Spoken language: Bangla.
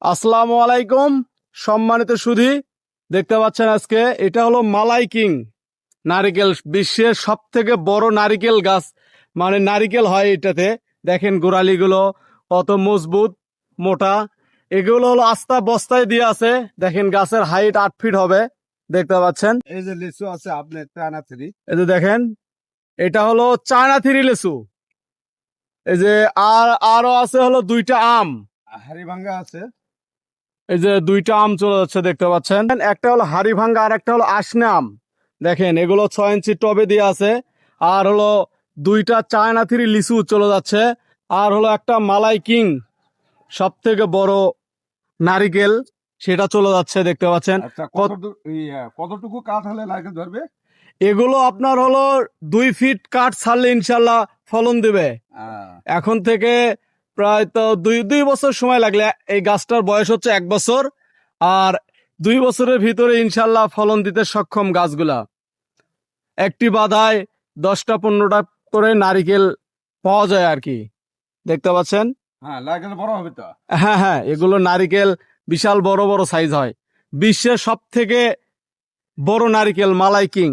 আসসালামু আলাইকুম সম্মানিত সুধী, দেখতে পাচ্ছেন আজকে এটা হলো মালাই কিং নারিকেল, বিশ্বের সব থেকে বড় নারিকেল গাছ, মানে নারিকেল হয় এটাতে। দেখেন গোড়ালিগুলো কত মজবুত মোটা। এগুলো হলো আস্তা বস্তায় দিয়ে আছে। দেখেন গাছের হাইট 8 ফিট হবে, দেখতে পাচ্ছেন। এই যে লিচু আছে আপনার টানা থ্রি। এই যে দেখেন, এটা হলো চায়না থ্রি লেচু। এই যে আরো আছে হলো 2টা আম। হাড়ি ভাঙ্গা আছে। এই যে 2টা আম চলে যাচ্ছে, দেখতে পাচ্ছেন। একটা হলো হাড়ি ভাঙ্গা আর একটা হলো আসনে আম। দেখেন এগুলো 6 ইঞ্চি টবে দিয়ে আছে। আর হলো 2টা চায়না থ্রি লিচু চলে যাচ্ছে। আর হলো একটা মালাই কিং, সব থেকে বড় নারিকেল, সেটা চলে যাচ্ছে, দেখতে পাচ্ছেন। আচ্ছা, কতটুকু কাঠ হলে নারকেল ধরবে? এগুলো আপনার হলো 2 ফিট কাঠ ছাড়লে ইনশাল্লাহ ফলন দেবে। এখন থেকে প্রায় তো দুই বছর সময় লাগলে, এই গাছটার বয়স হচ্ছে 1 বছর। আর 2 বছরের ভিতরে ইনশাল্লাহ ফলন দিতে সক্ষম গাছগুলা। একটি বাধায় 10টা 15টা করে নারিকেল পাওয়া যায় আর কি, দেখতে পাচ্ছেন। হ্যাঁ, নারকেল বড় হবে তো। হ্যাঁ হ্যাঁ, এগুলো নারিকেল বিশাল বড় বড় সাইজ হয়। বিশ্বের সব থেকে বড় নারিকেল মালাই কিং।